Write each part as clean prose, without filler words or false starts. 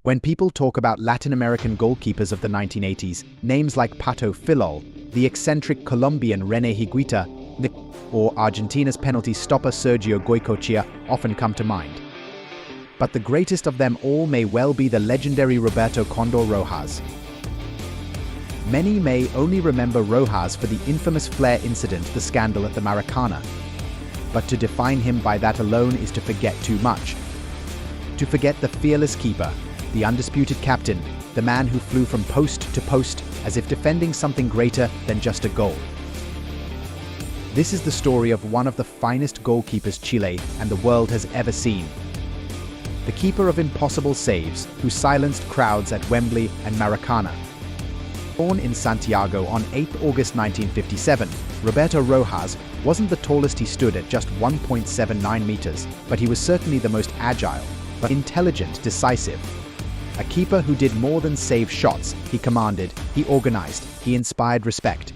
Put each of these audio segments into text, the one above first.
When people talk about Latin American goalkeepers of the 1980s, names like Pato Filol, the eccentric Colombian René Higuita, or Argentina's penalty stopper Sergio Goycochea often come to mind. But the greatest of them all may well be the legendary Roberto Cóndor Rojas. Many may only remember Rojas for the infamous flare incident, the scandal at the Maracana. But to define him by that alone is to forget too much. To forget the fearless keeper, the undisputed captain, the man who flew from post to post as if defending something greater than just a goal. This is the story of one of the finest goalkeepers Chile and the world has ever seen. The keeper of impossible saves who silenced crowds at Wembley and Maracana. Born in Santiago on 8 August 1957, Roberto Rojas wasn't the tallest. He stood at just 1.79 meters, but he was certainly the most agile, but intelligent, decisive. A keeper who did more than save shots. He commanded, he organized, he inspired respect.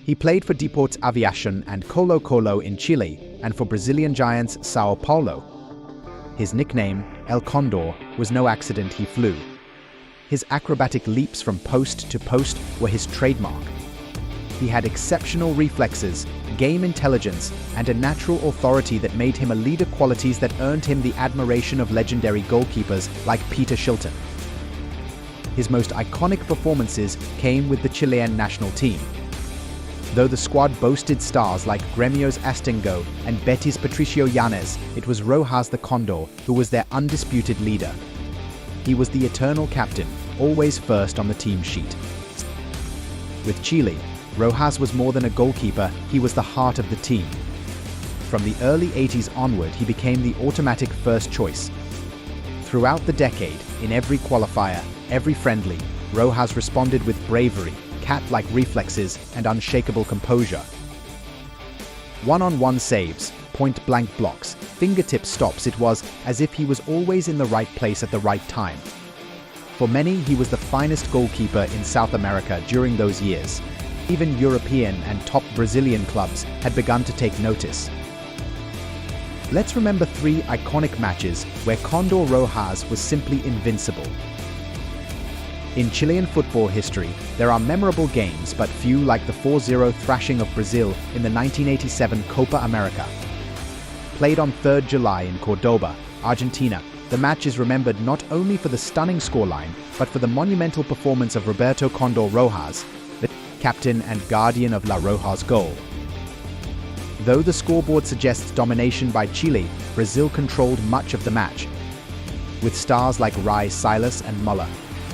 He played for Deportes Aviación and Colo-Colo in Chile and for Brazilian giants Sao Paulo. His nickname, El Condor, was no accident. He flew. His acrobatic leaps from post to post were his trademark. He had exceptional reflexes, game intelligence, and a natural authority that made him a leader, qualities that earned him the admiration of legendary goalkeepers like Peter Shilton. His most iconic performances came with the Chilean national team. Though the squad boasted stars like Gremio's Astingo and Betis' Patricio Yanez, it was Rojas the Condor who was their undisputed leader. He was the eternal captain, always first on the team sheet. With Chile, Rojas was more than a goalkeeper, he was the heart of the team. From the early 80s onward, he became the automatic first choice. Throughout the decade, in every qualifier, every friendly, Rojas responded with bravery, cat-like reflexes, and unshakable composure. One-on-one saves, point-blank blocks, fingertip stops, it was as if he was always in the right place at the right time. For many, he was the finest goalkeeper in South America during those years. Even European and top Brazilian clubs had begun to take notice. Let's remember 3 iconic matches where Cóndor Rojas was simply invincible. In Chilean football history, there are memorable games, but few like the 4-0 thrashing of Brazil in the 1987 Copa America. Played on 3rd July in Cordoba, Argentina, the match is remembered not only for the stunning scoreline, but for the monumental performance of Roberto Cóndor Rojas, the captain and guardian of La Roja's goal. Though the scoreboard suggests domination by Chile, Brazil controlled much of the match. With stars like Rai Silas and Muller,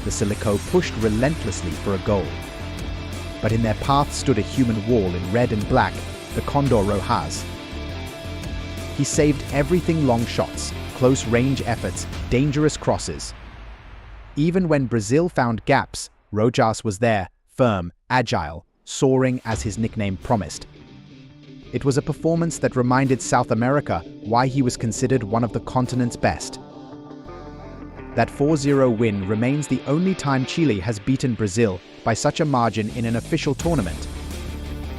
the Silico pushed relentlessly for a goal. But in their path stood a human wall in red and black, the Cóndor Rojas. He saved everything: long shots, close-range efforts, dangerous crosses. Even when Brazil found gaps, Rojas was there, firm, agile, soaring as his nickname promised. It was a performance that reminded South America why he was considered one of the continent's best. That 4-0 win remains the only time Chile has beaten Brazil by such a margin in an official tournament.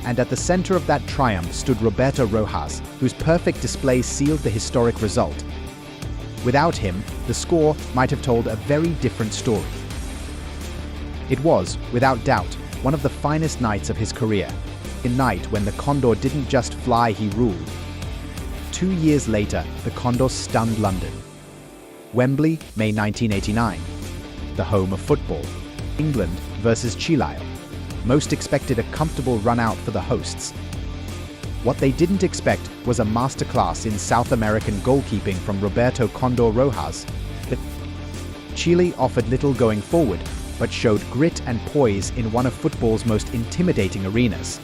And at the center of that triumph stood Roberto Rojas, whose perfect display sealed the historic result. Without him, the score might have told a very different story. It was, without doubt, one of the finest nights of his career. A night when the Condor didn't just fly, he ruled. 2 years later, the Condor stunned London. Wembley, May 1989. The home of football. England versus Chile. Most expected a comfortable run-out for the hosts. What they didn't expect was a masterclass in South American goalkeeping from Roberto Cóndor Rojas. Chile offered little going forward, but showed grit and poise in one of football's most intimidating arenas.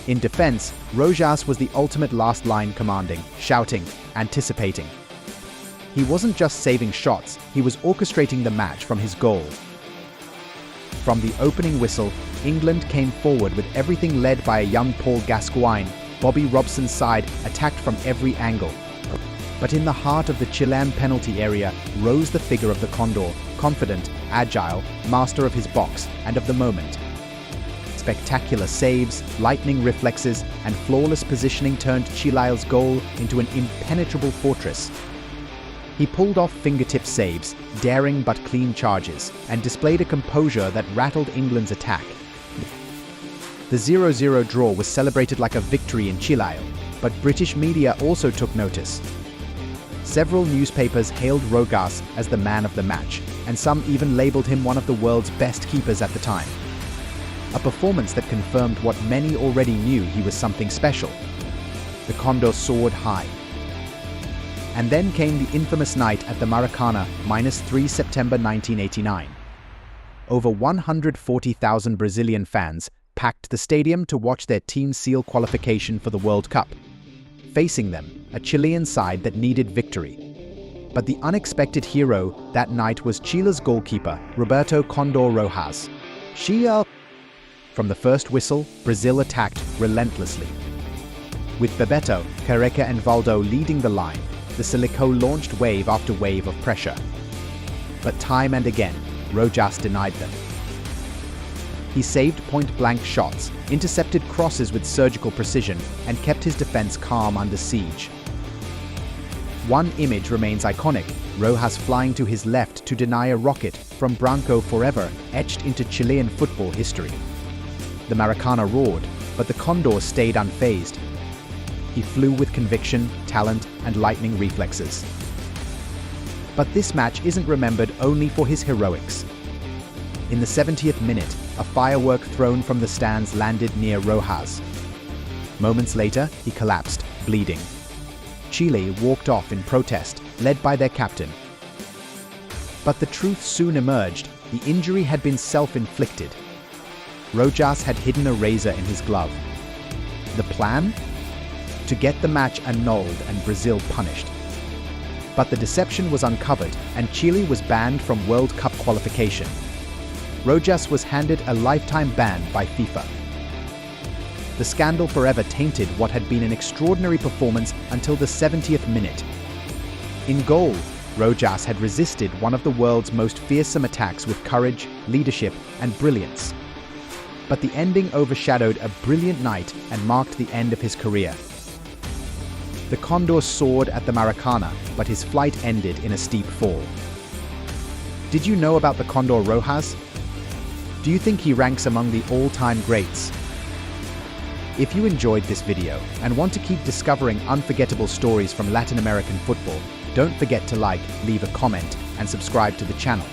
In defense, Rojas was the ultimate last line, commanding, shouting, anticipating. He wasn't just saving shots, he was orchestrating the match from his goal. From the opening whistle, England came forward with everything, led by a young Paul Gascoigne. Bobby Robson's side attacked from every angle. But in the heart of the Chilean penalty area rose the figure of the Condor, confident, agile, master of his box and of the moment. Spectacular saves, lightning reflexes, and flawless positioning turned Chile's goal into an impenetrable fortress. He pulled off fingertip saves, daring but clean charges, and displayed a composure that rattled England's attack. The 0-0 draw was celebrated like a victory in Chilean, but British media also took notice. Several newspapers hailed Rojas as the man of the match, and some even labeled him one of the world's best keepers at the time. A performance that confirmed what many already knew: he was something special. The Cóndor soared high. And then came the infamous night at the Maracanã, -3 September 1989. Over 140,000 Brazilian fans packed the stadium to watch their team seal qualification for the World Cup. Facing them, a Chilean side that needed victory. But the unexpected hero that night was Chile's goalkeeper, Roberto Cóndor Rojas. From the first whistle, Brazil attacked relentlessly. With Bebeto, Carrera and Valdo leading the line, the Silico launched wave after wave of pressure. But time and again, Rojas denied them. He saved point-blank shots, intercepted crosses with surgical precision, and kept his defense calm under siege. One image remains iconic: Rojas flying to his left to deny a rocket from Branco, forever etched into Chilean football history. The Maracanã roared, but the Condors stayed unfazed. He flew with conviction, talent, and lightning reflexes. But this match isn't remembered only for his heroics. In the 70th minute, a firework thrown from the stands landed near Rojas. Moments later, he collapsed, bleeding. Chile walked off in protest, led by their captain. But the truth soon emerged: the injury had been self-inflicted. Rojas had hidden a razor in his glove. The plan? To get the match annulled and Brazil punished. But the deception was uncovered, and Chile was banned from World Cup qualification. Rojas was handed a lifetime ban by FIFA. The scandal forever tainted what had been an extraordinary performance until the 70th minute. In goal, Rojas had resisted one of the world's most fearsome attacks with courage, leadership, and brilliance. But the ending overshadowed a brilliant night and marked the end of his career. The Condor soared at the Maracanã, but his flight ended in a steep fall. Did you know about the Cóndor Rojas? Do you think he ranks among the all-time greats? If you enjoyed this video and want to keep discovering unforgettable stories from Latin American football, don't forget to like, leave a comment, and subscribe to the channel.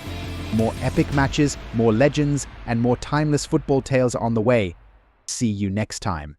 More epic matches, more legends, and more timeless football tales are on the way. See you next time.